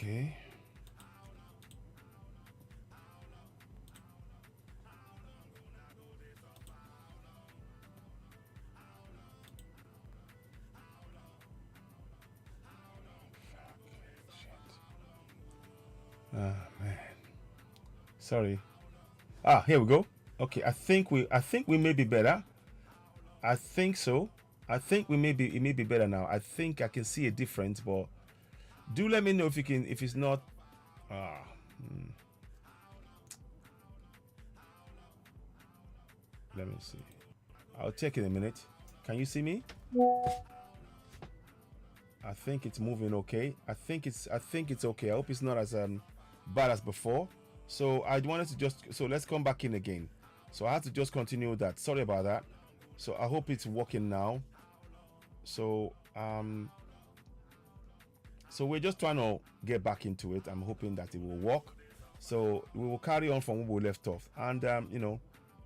Okay. Ah, man. Sorry. Ah, here we go. Okay, I think we may be better. I think so. I think it may be better now. I think I can see a difference, but do let me know if you can, if it's not. Ah, let me see. I'll check in a minute. Can you see me? I think it's moving okay. I think it's okay. I hope it's not as bad as before. So I wanted to just, so let's come back in again. So I had to just continue that. Sorry about that. So I hope it's working now. So so we're just trying to get back into it. I'm hoping that it will work. So we will carry on from where we left off, and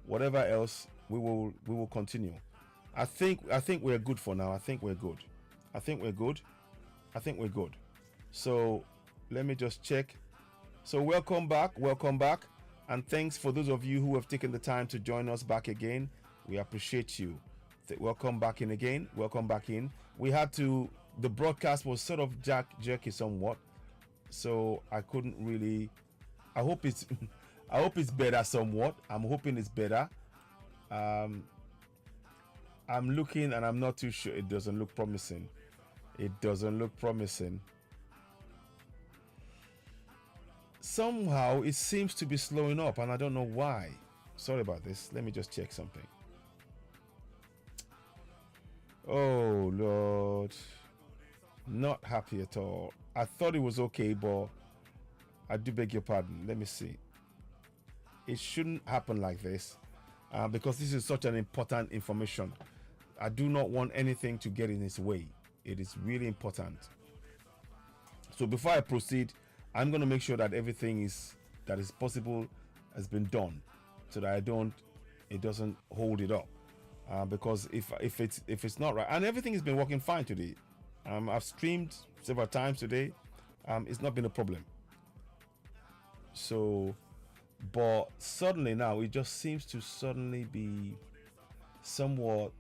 whatever else we will continue. I think we're good for now. I think we're good. I think we're good. I think we're good. So let me just check. So welcome back, and thanks for those of you who have taken the time to join us back again. We appreciate you. Welcome back in again. Welcome back in. We had to. The broadcast was sort of jerky somewhat, so I couldn't really. I hope it's. I hope it's better somewhat. I'm hoping it's better. I'm looking and I'm not too sure. It doesn't look promising. It doesn't look promising. Somehow it seems to be slowing up, and I don't know why. Sorry about this. Let me just check something. Oh Lord, not happy at all. I thought it was okay, but I do beg your pardon. Let me see. It shouldn't happen like this, because this is such an important information. I do not want anything to get in its way. It is really important. So before I proceed, I'm going to make sure that everything that is possible has been done, so that it doesn't hold it up. Because if it's not right, and everything has been working fine today. I've streamed several times today. It's not been a problem. So, but suddenly now it just seems to suddenly be somewhat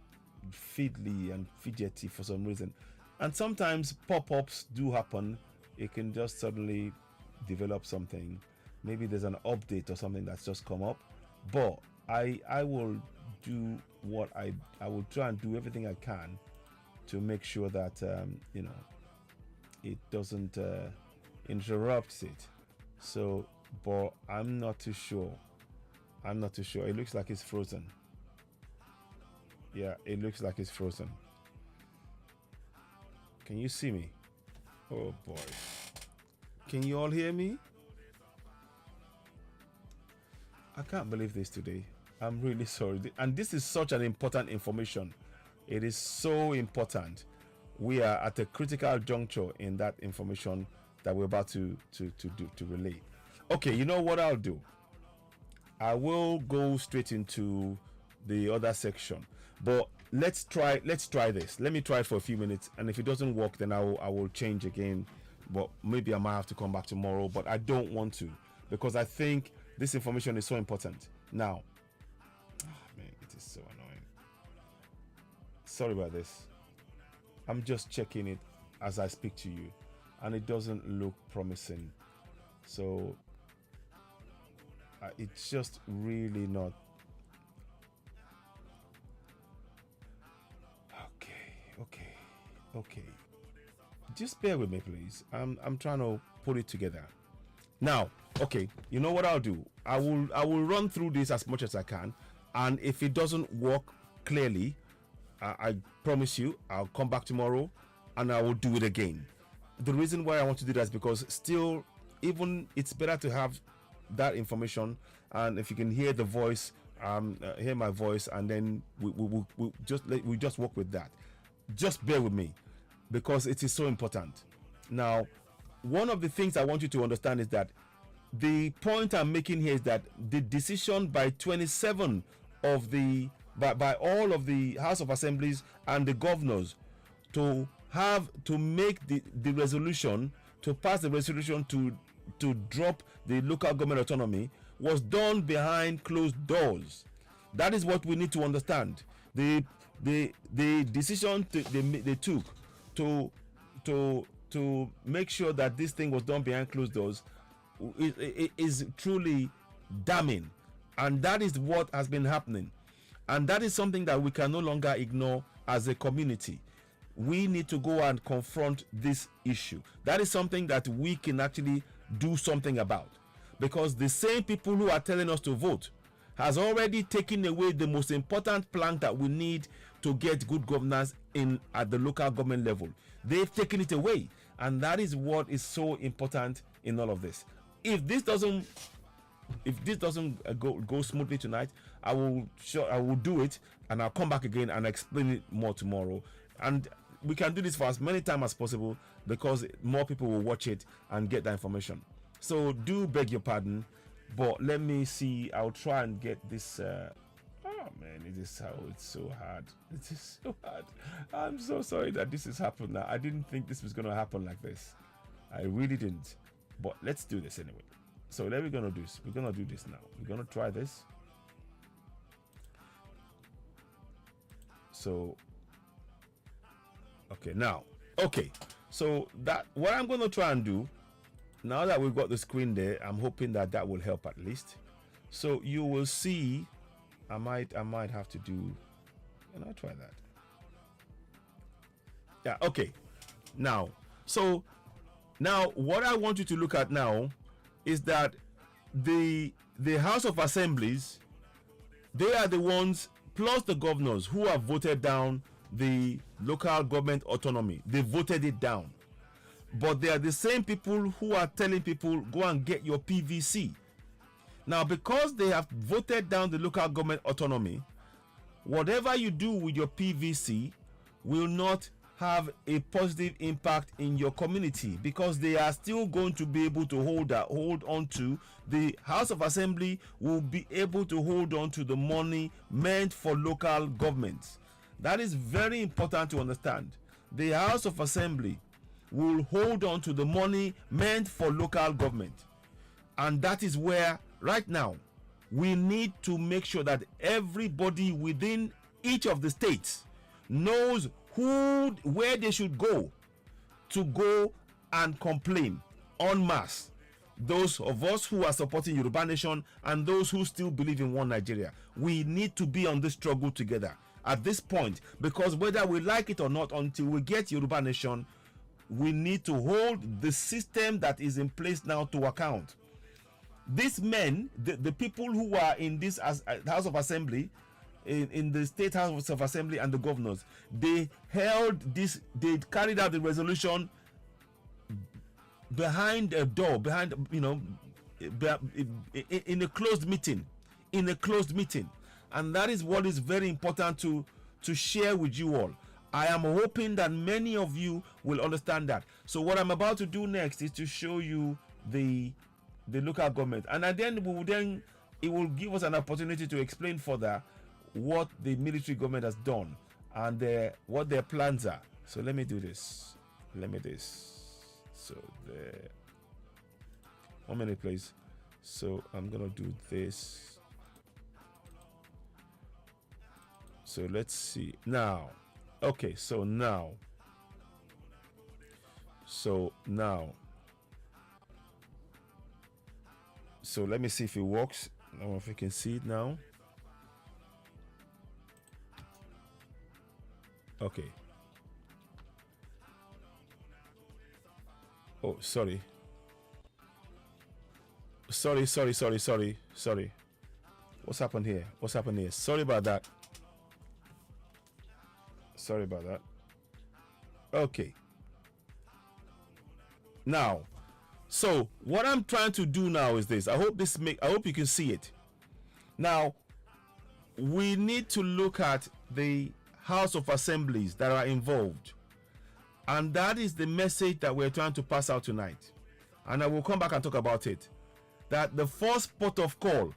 fiddly and fidgety for some reason. And sometimes pop-ups do happen. It can just suddenly develop something. Maybe there's an update or something that's just come up. But I will do what I will try and do everything I can to make sure that it doesn't interrupt it. So, but I'm not too sure. It looks like it's frozen. Yeah, it looks like it's frozen. Can you see me? Oh boy. Can you all hear me? I can't believe this today. I'm really sorry. And this is such an important information. It is so important. We are at a critical juncture in that information that we're about to relay. Okay, you know what I'll do? I will go straight into the other section. But let's try this. Let me try it for a few minutes, and if it doesn't work, then I will change again. But maybe I might have to come back tomorrow, but I don't want to, because I think this information is so important. Now, man, it is so annoying. Sorry about this. I'm just checking it as I speak to you, and it doesn't look promising. So it's just really not. Okay. Just bear with me, please. I'm trying to put it together. Now, okay, you know what I'll do? I will run through this as much as I can, and if it doesn't work clearly, I promise you I'll come back tomorrow and I will do it again. The reason why I want to do that is because still, even it's better to have that information, and if you can hear the voice, hear my voice, and then we just work with that. Just bear with me, because it is so important. Now, one of the things I want you to understand is that the point I'm making here is that the decision by 27 of the by all of the House of Assemblies and the governors to make the resolution to pass the resolution to drop the local government autonomy was done behind closed doors. That is what we need to understand. The decision they took to make sure that this thing was done behind closed doors is truly damning, and that is what has been happening, and that is something that we can no longer ignore as a community. We need to go and confront this issue. That is something that we can actually do something about, because the same people who are telling us to vote has already taken away the most important plank that we need to get good governance in at the local government level. They've taken it away, and that is what is so important in all of this. If this doesn't go smoothly tonight, I will do it, and I'll come back again and explain it more tomorrow. And we can do this for as many times as possible, because more people will watch it and get that information. So do beg your pardon, but let me see. I'll try and get this. Oh man, it's so hard. It is so hard. I'm so sorry that this has happened now. I didn't think this was going to happen like this. I really didn't. But let's do this anyway. So we're gonna do this. We're gonna do this now. We're gonna try this. So okay, now so that what I'm gonna try and do now that we've got the screen there, I'm hoping that will help at least. So you will see, I might have to do, and I'll try that. Yeah, okay. Now, so now what I want you to look at now is that the House of Assemblies, they are the ones, plus the governors, who have voted down the local government autonomy. They voted it down. But they are the same people who are telling people, go and get your PVC. Now, because they have voted down the local government autonomy, whatever you do with your PVC will not have a positive impact in your community, because they are still going to be able to hold on to the House of Assembly, will be able to hold on to the money meant for local governments. That is very important to understand. The House of Assembly will hold on to the money meant for local government, and that is where right now we need to make sure that everybody within each of the states knows where they should go and complain en masse. Those of us who are supporting Yoruba Nation and those who still believe in one Nigeria, we need to be on this struggle together at this point, because whether we like it or not, until we get Yoruba Nation, we need to hold the system that is in place now to account. These men, the people who are in this House of Assembly, in the State House of Assembly, and the governors, they carried out the resolution behind a door, in a closed meeting, and that is what is very important to share with you all. I am hoping that many of you will understand that. So what I'm about to do next is to show you the local government, and at the end it will give us an opportunity to explain further what the military government has done and what their plans are. So let me do this. So 1 minute please. So I'm gonna do this. So let's see now. Okay, so now so let me see if it works. I don't know if you can see it now. Okay. Oh, sorry. What's happened here? Sorry about that. Okay. Now, so what I'm trying to do now is this. I hope you can see it. Now, we need to look at the House of Assemblies that are involved, and that is the message that we're trying to pass out tonight, and I will come back and talk about it. That the first port of call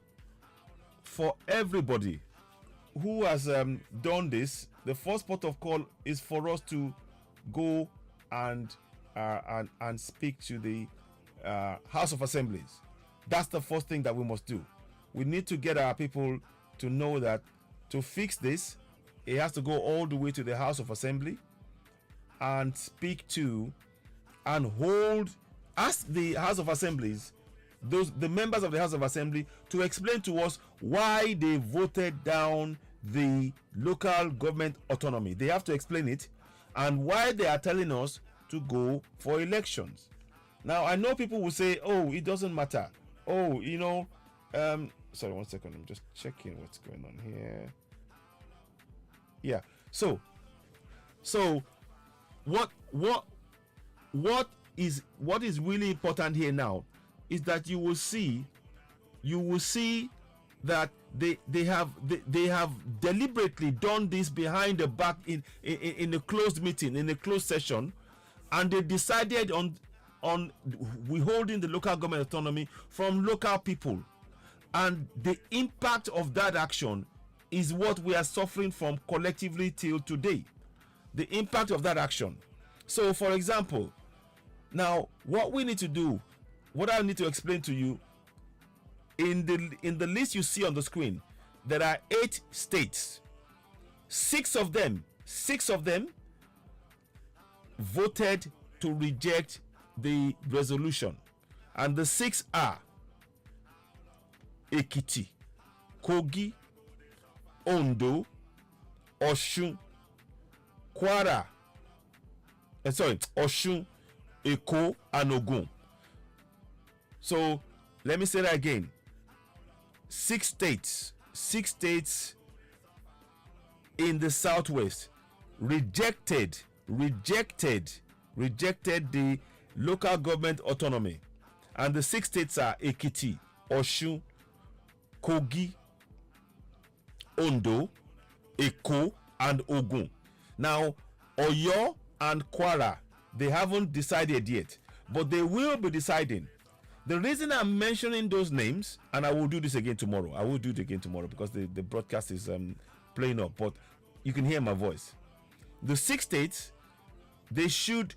for everybody who has done this, the first port of call is for us to go and and speak to the House of Assemblies. That's the first thing that we must do. We need to get our people to know that to fix this, it has to go all the way to the House of Assembly and speak to and ask the House of Assemblies, the members of the House of Assembly, to explain to us why they voted down the local government autonomy. They have to explain it, and why they are telling us to go for elections. Now, I know people will say, oh, it doesn't matter. Oh, sorry, 1 second. I'm just checking what's going on here. Yeah. So what is really important here now is that you will see that they have deliberately done this behind the back in a closed meeting, in a closed session, and they decided on withholding the local government autonomy from local people. And the impact of that action is what we are suffering from collectively till today. The impact of that action. So, for example, now what we need to do, what I need to explain to you, in the list you see on the screen, there are 8 states. 6 of them voted to reject the resolution, and the 6 are Ekiti, Kogi, Ondo, Osun, Kwara, Osun, Eko, and Ogun. So let me say that again. 6 states in the southwest rejected the local government autonomy, and the 6 states are Ekiti, Osun, Kogi, Ondo, Eko, and Ogun. Now, Oyo and Kwara, they haven't decided yet, but they will be deciding. The reason I'm mentioning those names, and I will do this again tomorrow, because the broadcast is playing up, but you can hear my voice. The 6 states, they should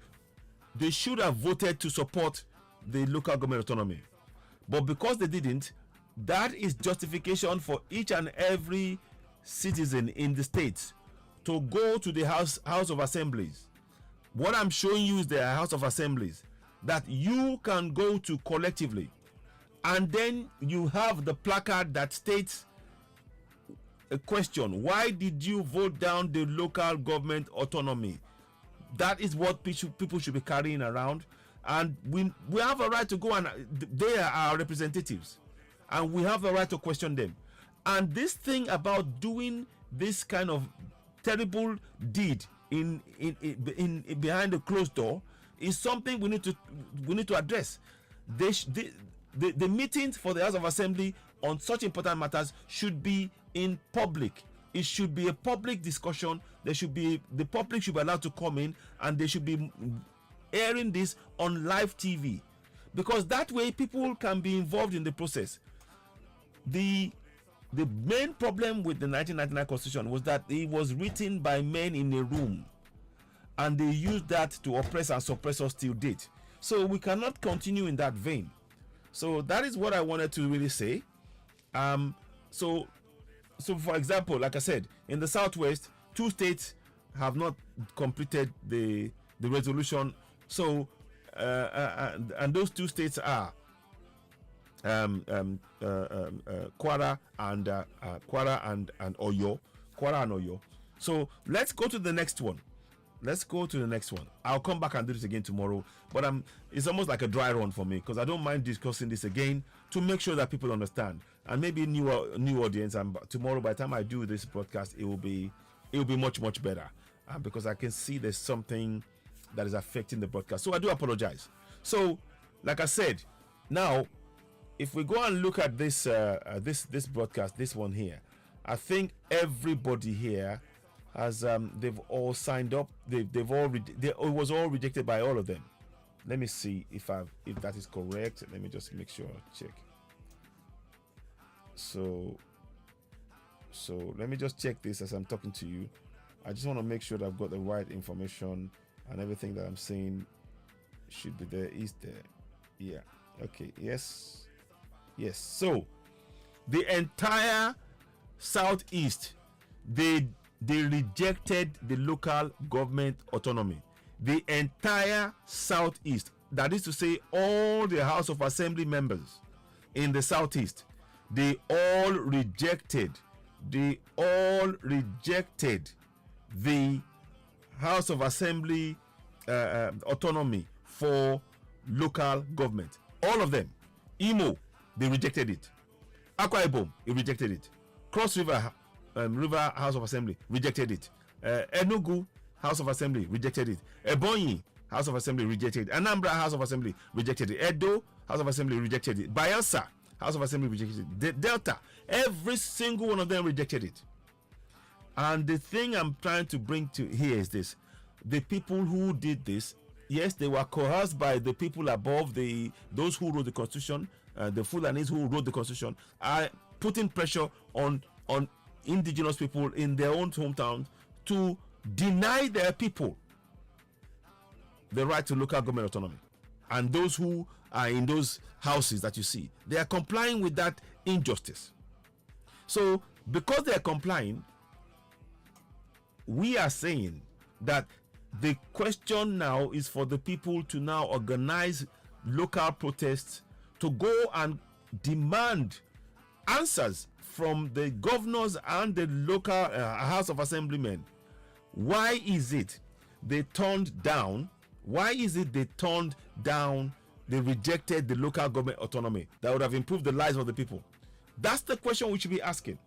have voted to support the local government autonomy, but because they didn't, that is justification for each and every citizen in the states to go to the House of Assemblies. What I'm showing you is the House of Assemblies that you can go to collectively, and then you have the placard that states a question: why did you vote down the local government autonomy? That is what people should be carrying around, and we have a right to go, and they are our representatives, and we have a right to question them. And this thing about doing this kind of terrible deed in behind the closed door is something we need to address. The meetings for the House of Assembly on such important matters should be in public. It should be a public discussion. The public should be allowed to come in, and they should be airing this on live TV, because that way people can be involved in the process. The main problem with the 1999 Constitution was that it was written by men in a room, and they used that to oppress and suppress us till date. So we cannot continue in that vein. So that is what I wanted to really say. So for example, like I said, in the southwest, 2 states have not completed the resolution. So and those 2 states are Kwara and Oyo. So let's go to the next one. I'll come back and do this again tomorrow, but it's almost like a dry run for me, because I don't mind discussing this again to make sure that people understand, and maybe new audience. And tomorrow, by the time I do this broadcast, it will be much better, because I can see there's something that is affecting the broadcast. So I do apologize. So, like I said, now if we go and look at this this broadcast, this one here, I think everybody here has they've all signed up. It was all rejected by all of them. Let me see if that is correct. Let me just make sure, check. So let me just check this as I'm talking to you. I just want to make sure that I've got the right information and everything that I'm saying should be there. Is there? Yeah. Okay. Yes. Yes. So the entire southeast, they rejected the local government autonomy. The entire southeast, that is to say, all the House of Assembly members in the southeast, they all rejected. They all rejected the House of Assembly autonomy for local government. All of them. Imo, they rejected it. Akwa Ibom, he rejected it. Cross River, River House of Assembly, rejected it. Enugu House of Assembly, rejected it. Ebonyi House of Assembly, rejected it. Anambra House of Assembly, rejected it. Edo House of Assembly, rejected it. Bayelsa House of Assembly, rejected it. Delta, every single one of them rejected it. And the thing I'm trying to bring to here is this: the people who did this, yes, they were coerced by the people above, those who wrote the Constitution, the Fulanis who wrote the Constitution, are putting pressure on indigenous people in their own hometown to deny their people the right to local government autonomy. And those who are in those houses that you see, they are complying with that injustice. So because they are complying, we are saying that the question now is for the people to now organize local protests, to go and demand answers from the governors and the local House of Assemblymen. Why is it they turned down? Why is it they turned down? They rejected the local government autonomy that would have improved the lives of the people. That's the question we should be asking.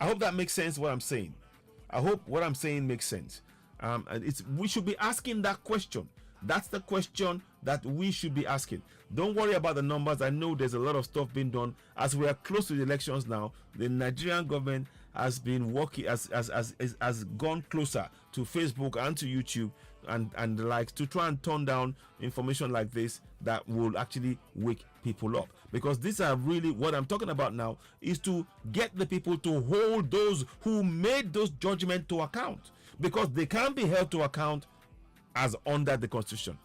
I hope that makes sense what I'm saying. I hope what I'm saying makes sense. And we should be asking that question. That's the question that we should be asking. Don't worry about the numbers. I know there's a lot of stuff being done. As we are close to the elections now, the Nigerian government has been working, has gone closer to Facebook and to YouTube and the likes to try and turn down information like this that will actually wake people up. Because these are really what I'm talking about now, is to get the people to hold those who made those judgments to account, because they can't be held to account as under the Constitution.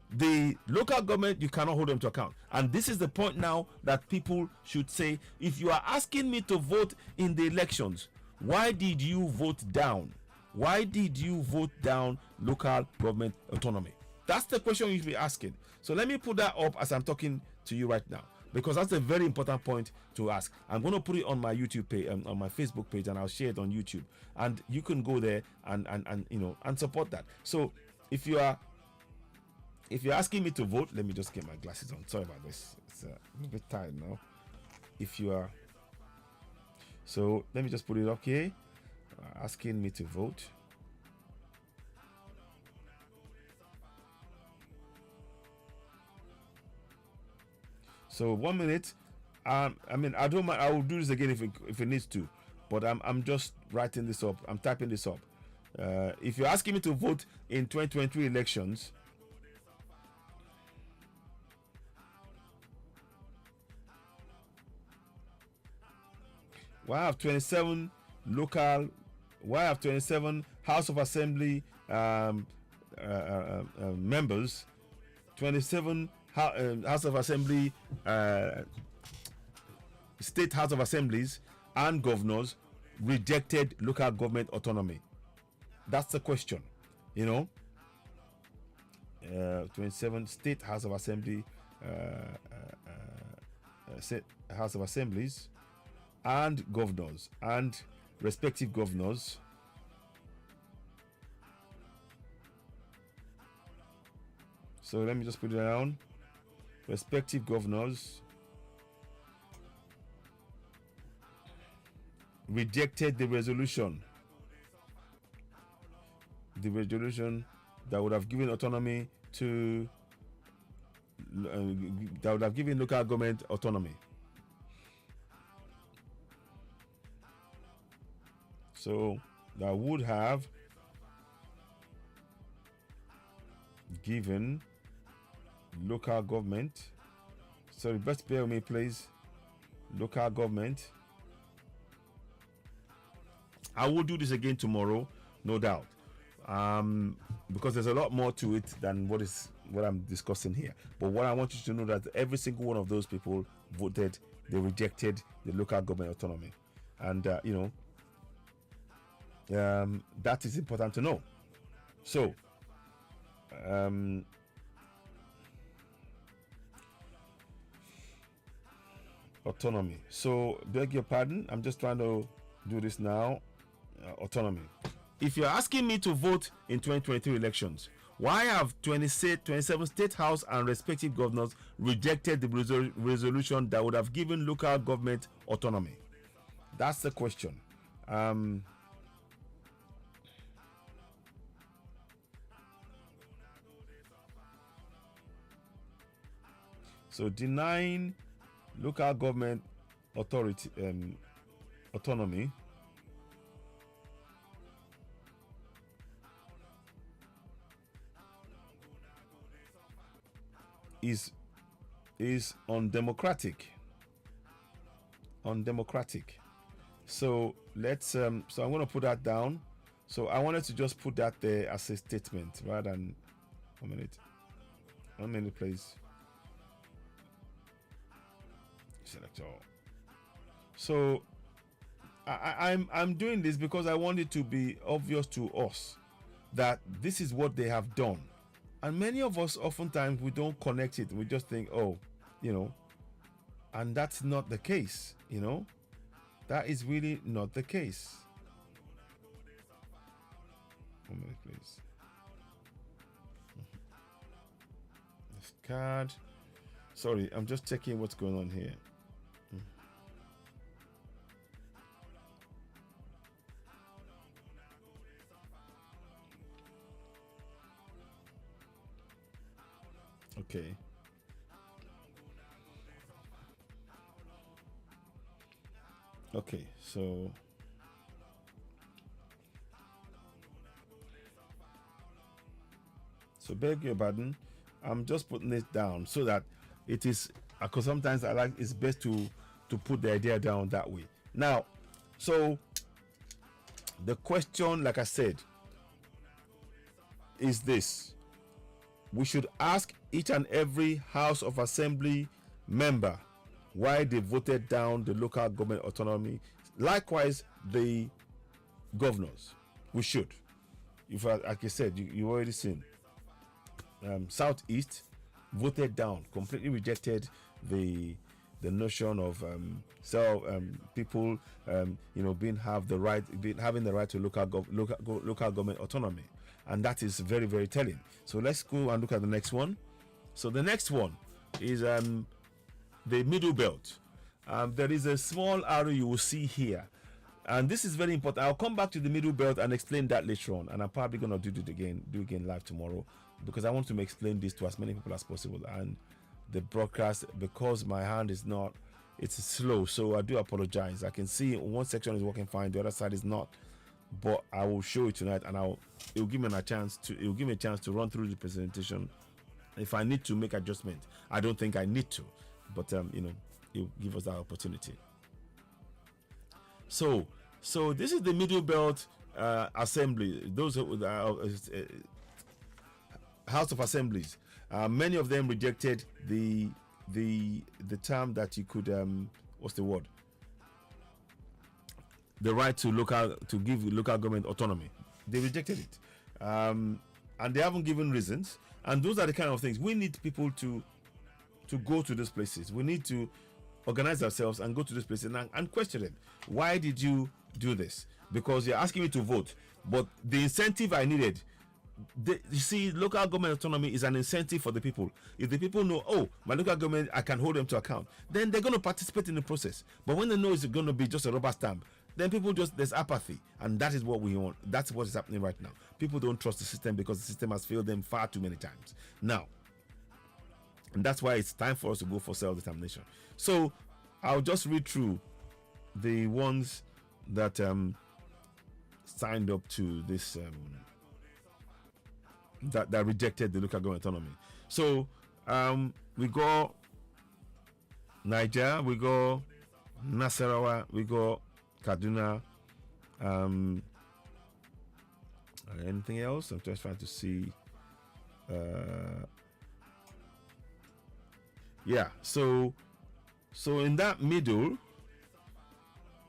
The local government, you cannot hold them to account. And this is the point now that people should say, if you are asking me to vote in the elections, why did you vote down? Why did you vote down local government autonomy? That's the question you should be asking. So let me put that up as I'm talking to you right now, because that's a very important point to ask. I'm going to put it on my YouTube page, on my Facebook page, and I'll share it on YouTube, and you can go there and you know, and support that. So if you're asking me to vote, let me just get my glasses on. Sorry about this. It's a bit tired now. If you are, so let me just put it up here. Asking me to vote. So 1 minute. I mean, I don't mind. I will do this again if it needs to, but I'm just writing this up. I'm typing this up. If you're asking me to vote in 2023 elections, well, I have 27 local. Why have 27 House of Assembly members, 27 House of Assembly, state House of Assemblies and governors rejected local government autonomy? That's the question, you know. 27 state House of Assembly, state House of Assemblies and governors and respective governors so let me just put it down. Respective governors rejected the resolution that would have given autonomy to that would have given local government autonomy. So that would have given local government, sorry, best bear with me please, local government. I will do this again tomorrow, no doubt, because there's a lot more to it than what is what I'm discussing here. But what I want you to know that every single one of those people voted, they rejected the local government autonomy, and that is important to know. So, autonomy. So, beg your pardon. I'm just trying to do this now. Autonomy. If you're asking me to vote in 2023 elections, why have 27 state house and respective governors rejected the resolution that would have given local government autonomy? That's the question. So denying local government authority autonomy is undemocratic. So let's so I'm going to put that down. So I wanted to just put that there as a statement rather than 1 minute please. Select all. So I'm doing this because I want it to be obvious to us that this is what they have done. And many of us, oftentimes, we don't connect it. We just think, oh, and that's not the case, That is really not the case. 1 minute, please. This card. Sorry, I'm just checking what's going on here. Okay. Okay, so beg your pardon. I'm just putting it down so that it is, because sometimes it's best to put the idea down that way. Now, so the question, like I said, is this: we should ask each and every House of Assembly member why they voted down the local government autonomy. Likewise, the governors. We should. If, like I said, you already seen. Southeast voted down, completely rejected the notion of people having the right to local government autonomy, and that is very, very telling. So let's go and look at the next one. So the next one is the middle belt. There is a small arrow you will see here, and this is very important. I'll come back to the middle belt and explain that later on, and I'm probably going to do it again live tomorrow, because I want to explain this to as many people as possible. And the broadcast, because my hand is not, it's slow, so I do apologize. I can see one section is working fine, the other side is not, but I will show it tonight, and it will give me a chance to run through the presentation. If I need to make adjustment, I don't think I need to, but it will give us that opportunity. So this is the middle belt assembly. Those House of Assemblies. Many of them rejected the term that you could what's the word? The right to give local government autonomy. They rejected it, and they haven't given reasons. And those are the kind of things we need people to go to those places. We need to organize ourselves and go to those places and question them. Why did you do this? Because you're asking me to vote, but the incentive I needed. You see, local government autonomy is an incentive for the people. If the people know, oh, my local government, I can hold them to account, then they're going to participate in the process. But when they know it's going to be just a rubber stamp, then people there's apathy, and that is what we want. That's what is happening right now. People don't trust the system because the system has failed them far too many times now, and that's why it's time for us to go for self-determination. So I'll just read through the ones that signed up to this that rejected the local government autonomy. So we go Niger, we go Nasarawa, we go Kaduna. Anything else? I'm just trying to see. Yeah. So in that middle,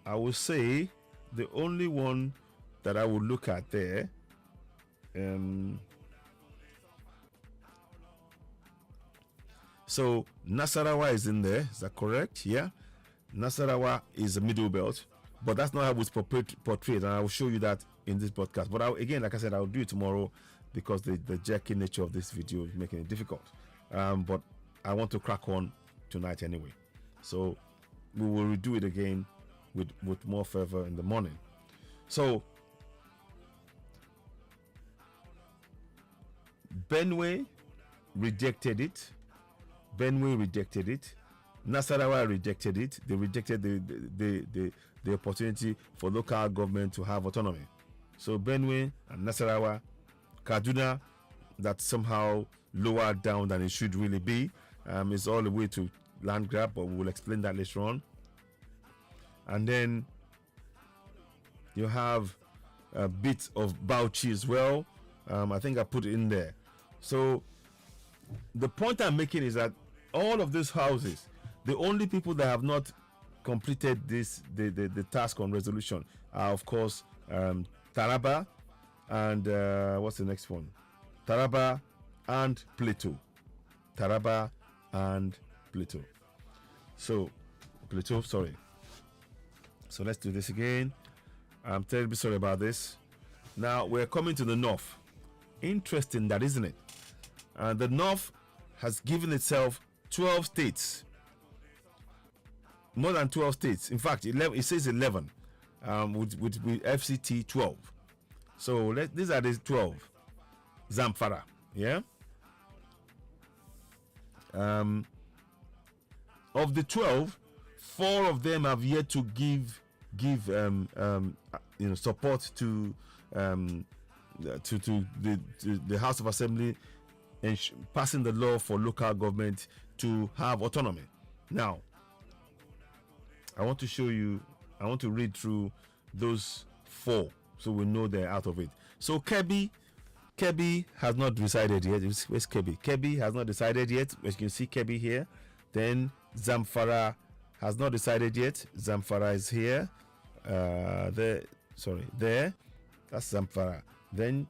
I would say the only one that I would look at there, so Nasarawa is in there. Is that correct? Yeah. Nasarawa is a middle belt, but that's not how it's portrayed, and I will show you that in this podcast. But again, like I said, I'll do it tomorrow because the jerky nature of this video is making it difficult. But I want to crack on tonight anyway, so we will redo it again with more fervor in the morning. So Benue rejected it. Nasarawa rejected it. They rejected the opportunity for local government to have autonomy. So Benue and Nasarawa, Kaduna, that's somehow lower down than it should really be. It's all the way to land grab, but we'll explain that later on. And then you have a bit of Bauchi as well. I think I put it in there. So the point I'm making is that all of these houses, the only people that have not completed the task on resolution are, of course, Taraba and what's the next one? Taraba and Plateau. So Plateau, sorry. So let's do this again. I'm terribly sorry about this. Now we're coming to the north. Interesting, that, isn't it? The north has given itself 12 states. More than 12 states. In fact, 11, it says 11 with FCT 12. So these are the 12. Zamfara, yeah? Of the 12, 4 of them have yet to give support to the House of Assembly and passing the law for local government to have autonomy. Now, I want to read through those 4 so we know they're out of it. So Kebbi has not decided yet. Where's Kebbi? Kebbi has not decided yet. As you can see, Kebbi here. Then Zamfara has not decided yet. Zamfara is here. There. That's Zamfara. Then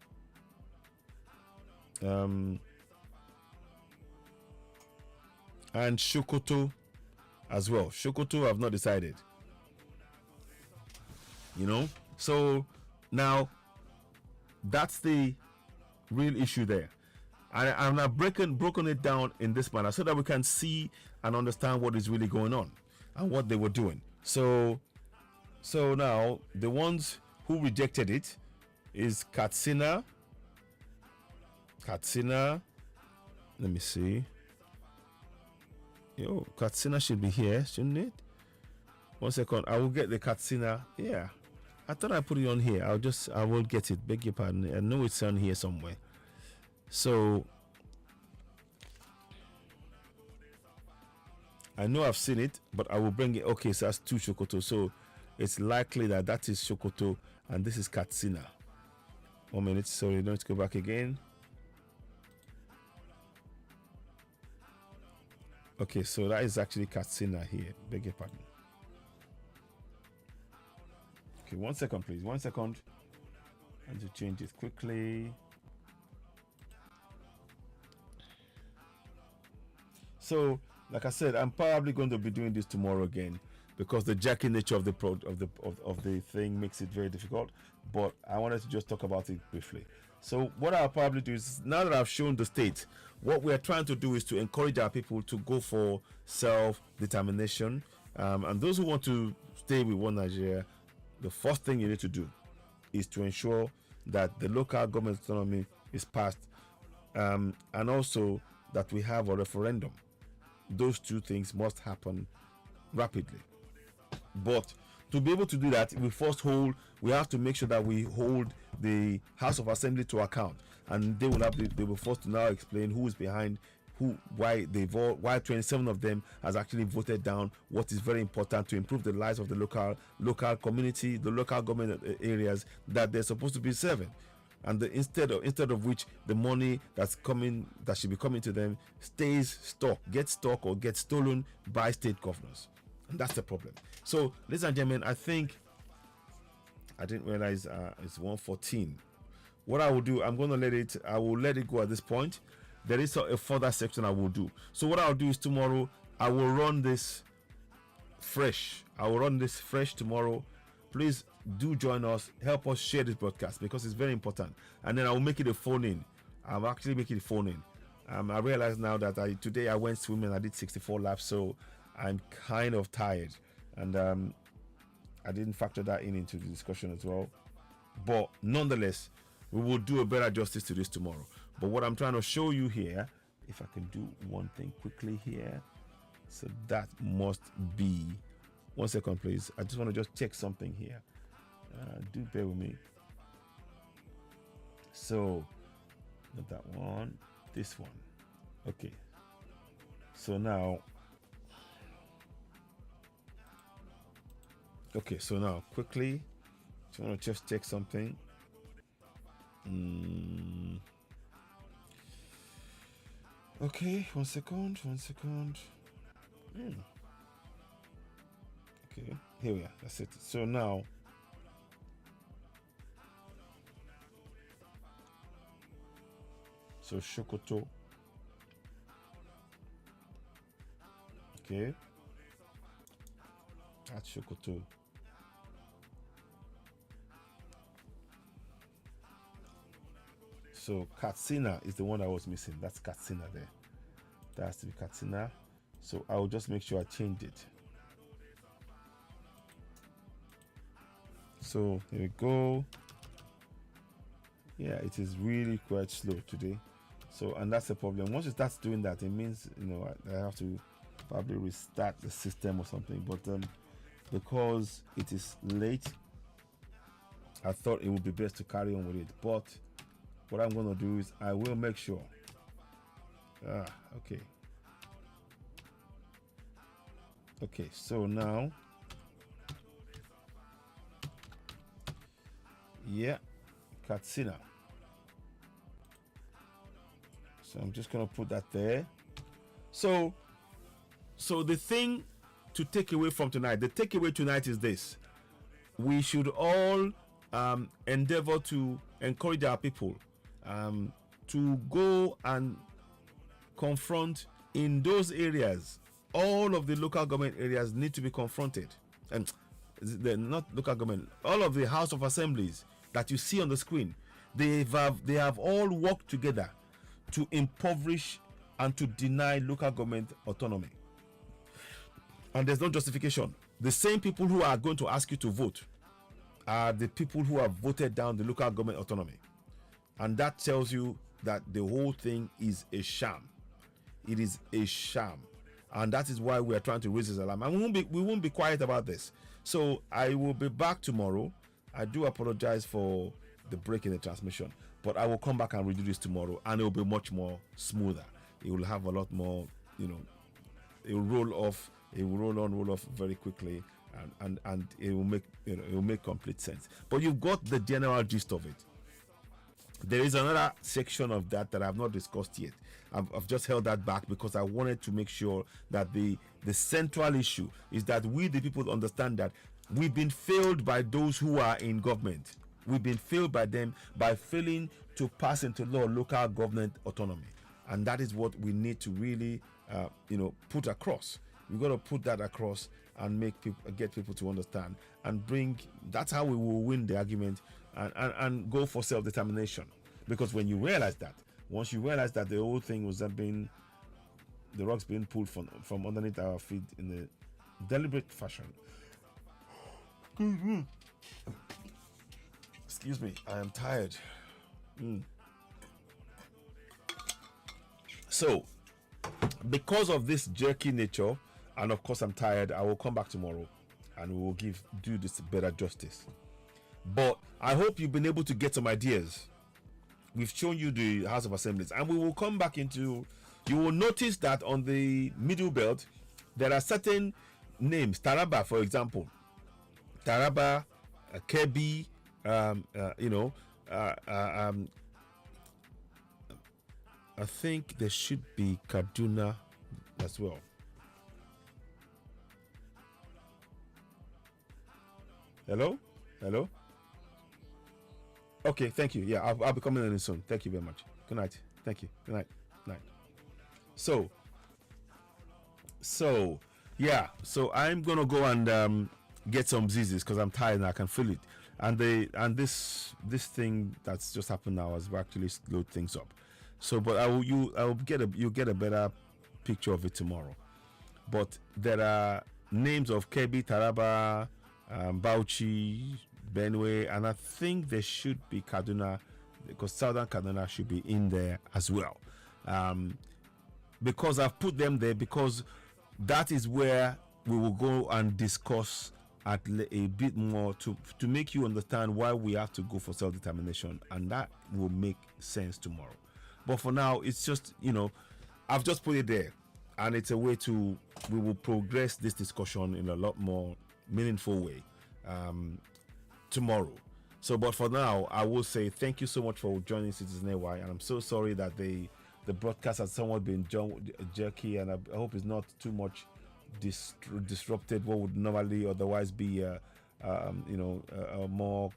and Sokoto as well. Sokoto have not decided. So now that's the real issue there. And I've broken it down in this manner so that we can see and understand what is really going on and what they were doing. So now the ones who rejected it is Katsina. Let me see. Katsina should be here, shouldn't it? 1 second. I will get the Katsina. Yeah. I thought I put it on here. I will get it. Beg your pardon. I know it's on here somewhere. So I know I've seen it, but I will bring it. Okay, so that's 2 Sokoto. So it's likely that is Sokoto and this is Katsina. 1 minute. Sorry, let's go back again. Okay, so that is actually Katsina here. Beg your pardon. Okay, 1 second, please. 1 second. I need to change it quickly. So, like I said, I'm probably going to be doing this tomorrow again because the jerky nature of the thing makes it very difficult. But I wanted to just talk about it briefly. So what I'll probably do is, now that I've shown the state, what we're trying to do is to encourage our people to go for self-determination. And those who want to stay with one Nigeria, the first thing you need to do is to ensure that the local government autonomy is passed, and also that we have a referendum. Those 2 things must happen rapidly. But to be able to do that, we have to make sure that we hold the House of Assembly to account, and they will forced to now explain who is behind why 27 of them has actually voted down what is very important to improve the lives of the local community, the local government areas that they're supposed to be serving. and instead of which the money that should be coming to them stays stuck, gets stuck, or gets stolen by state governors, and that's the problem. So, ladies and gentlemen, I think I didn't realize it's 1:14. What I will do, I will let it go at this point. There is a further section I will do. So what I'll do is tomorrow I will run this fresh. Tomorrow. Please do join us. Help us share this broadcast because it's very important. And then I will make it a phone in. I'll actually make it a phone in. I realize now that today I went swimming. I did 64 laps, so I'm kind of tired, and I didn't factor that into the discussion as well. But nonetheless, we will do a better justice to this tomorrow. But what I'm trying to show you here, if I can do one thing quickly here, so that must be, 1 second please, I just want to just check something here. Do bear with me. So not that one, this one. Okay, so now quickly, just want to just check something. Okay, 1 second. Okay, here we are. That's it. So now, Shokoto. Okay, that's Shokoto. So Katsina is the one I was missing. That's Katsina there. That has to be Katsina. So I will just make sure I change it. So here we go. Yeah, it is really quite slow today. So, and that's the problem. Once it starts doing that, it means, I have to probably restart the system or something. But because it is late, I thought it would be best to carry on with it. But what I'm going to do is I will make sure. Okay. Okay, so now, yeah, Katsina. So I'm just going to put that there. So the thing to take away from tonight, the takeaway tonight is this. We should all endeavor to encourage our people to go and confront in those areas. All of the local government areas need to be confronted, and they're not local government. All of the House of Assemblies that you see on the screen, they have all worked together to impoverish and to deny local government autonomy. And there's no justification. The same people who are going to ask you to vote are the people who have voted down the local government autonomy. And that tells you that the whole thing is a sham. It is a sham. And that is why we are trying to raise this alarm. And we won't be quiet about this. So I will be back tomorrow. I do apologize for the break in the transmission, but I will come back and redo this tomorrow, and it will be much more smoother. It will have a lot more, it will roll off. It will roll off very quickly, and it will make it will make complete sense. But you've got the general gist of it. There is another section of that I have not discussed yet. I've just held that back because I wanted to make sure that the central issue is that we the people understand that we've been failed by those who are in government. We've been failed by them by failing to pass into law local government autonomy, and that is what we need to really put across. We've got to put that across and get people to understand and bring. That's how we will win the argument and go for self-determination. Because when you realize that, once you realize that the whole thing was that the rocks being pulled from underneath our feet in a deliberate fashion. Excuse me, I am tired. So, because of this jerky nature, and of course I'm tired, I will come back tomorrow and we will do this better justice. But I hope you've been able to get some ideas. We've shown you the House of Assemblies, and we will come back into. You will notice that on the middle belt, there are certain names. Taraba, for example. Taraba, Kebbi, uh, uh, um, I think there should be Kaduna as well. Hello, hello. Okay, thank you. Yeah, I'll be coming in soon. Thank you very much. Good night. Thank you. Good night. Night. So, so yeah, so I'm gonna go and get some diseases because I'm tired and I can feel it. And this thing that's just happened now has actually slowed things up. So, but you'll get a better picture of it tomorrow. But there are names of Kebi, Taraba, Bauchi, Benue, and I think there should be Kaduna, because Southern Kaduna should be in there as well. Um, because I've put them there because that is where we will go and discuss a bit more to make you understand why we have to go for self-determination, and that will make sense tomorrow. But for now, it's just, I've just put it there, and it's a way we will progress this discussion in a lot more meaningful way tomorrow. So, but for now, I will say thank you so much for joining Citizen AY, and I'm so sorry that the broadcast has somewhat been jerky, and I hope it's not too much disrupted what would normally otherwise be a more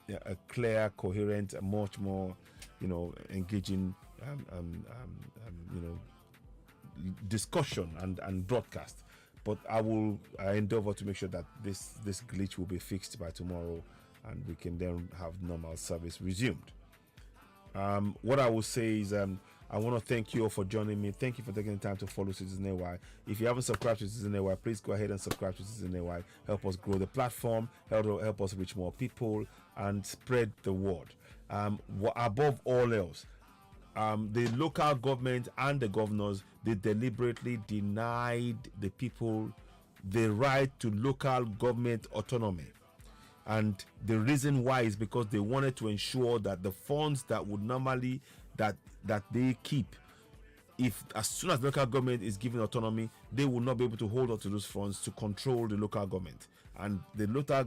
a clear, coherent, a much more engaging discussion and broadcast. But I will endeavor to make sure that this glitch will be fixed by tomorrow, and we can then have normal service resumed. What I will say is I want to thank you all for joining me. Thank you for taking the time to follow Citizen AY. If you haven't subscribed to Citizen AY, please go ahead and subscribe to Citizen AY. Help us grow the platform, help us reach more people, and spread the word. Above all else, the local government and the governors, they deliberately denied the people the right to local government autonomy. And the reason why is because they wanted to ensure that the funds that would normally that they keep, if as soon as local government is given autonomy, they will not be able to hold on to those funds to control the local government. And the local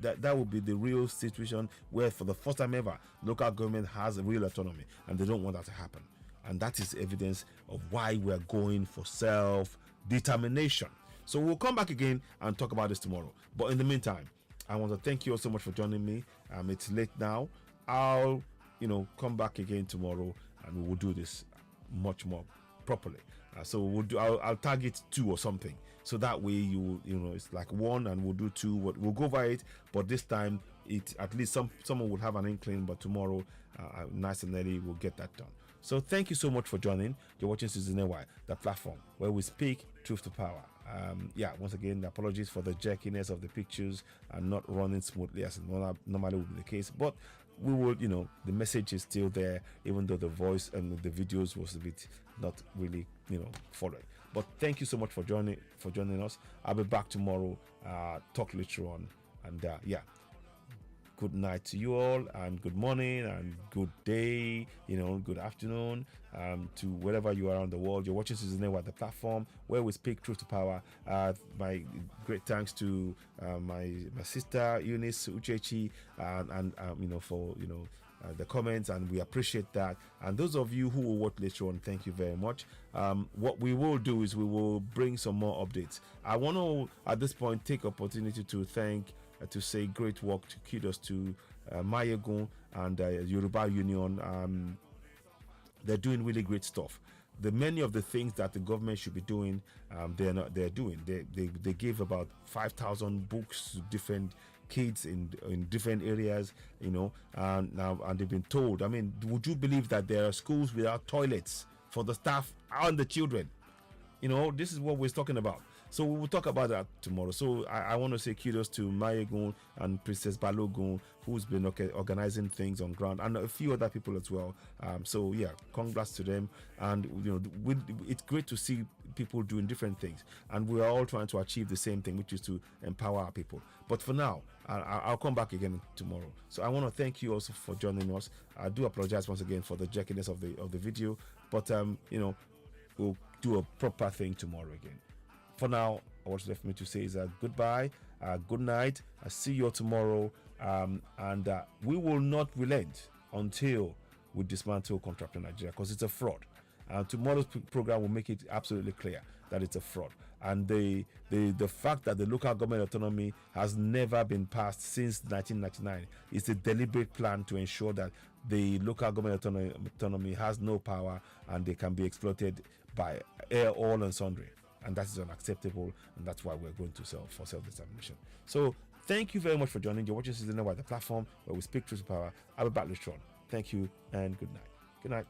that will be the real situation where for the first time ever local government has a real autonomy, and they don't want that to happen. And that is evidence of why we are going for self-determination. So we'll come back again and talk about this tomorrow. But in the meantime, I want to thank you all so much for joining me. It's late now. I'll come back again tomorrow, and we will do this much more properly. So we'll do. I'll target 2 or something, so that way it's like 1, and we'll do 2. We'll go over it, but this time it at least someone will have an inkling. But tomorrow, nice and early, we'll get that done. So thank you so much for joining. You're watching Citizen AY, the platform where we speak truth to power. Once again, apologies for the jerkiness of the pictures and not running smoothly as normally would be the case, but we will, the message is still there, even though the voice and the videos was a bit not really, following. But thank you so much for joining us. I'll be back tomorrow, talk later on, and good night to you all, and good morning, and good day, good afternoon, to wherever you are around the world. You're watching Citizen AY, the platform where we speak truth to power. My great thanks to my sister Eunice Uchechi, and for the comments, and we appreciate that. And those of you who will watch later on, thank you very much. What we will do is we will bring some more updates. I want to at this point take opportunity to to say great work, to kudos to Mayegun and Yoruba Union. They're doing really great stuff. Many of the things that the government should be doing, they're doing. They gave about 5,000 books to different kids in different areas, and they've been told. I mean, would you believe that there are schools without toilets for the staff and the children? This is what we're talking about. So we will talk about that tomorrow. So I want to say kudos to Mayegun and Princess Balogun, who's been organizing things on ground, and a few other people as well. So yeah, congrats to them. And it's great to see people doing different things, and we are all trying to achieve the same thing, which is to empower our people. But for now, I'll come back again tomorrow. So I want to thank you also for joining us. I do apologize once again for the jerkiness of the video, but we'll do a proper thing tomorrow again. For now, what's left for me to say is goodbye, good night. I'll see you all tomorrow, and we will not relent until we dismantle contractor Nigeria, because it's a fraud. And tomorrow's program will make it absolutely clear that it's a fraud. And the fact that the local government autonomy has never been passed since 1999 is a deliberate plan to ensure that the local government autonomy has no power and they can be exploited by all and sundry. And that is unacceptable, and that's why we're going to for self-determination. So thank you very much for joining. You're watching Season Wide, the platform where we speak truth to power. I'll be back later on. Thank you and good night. Good night.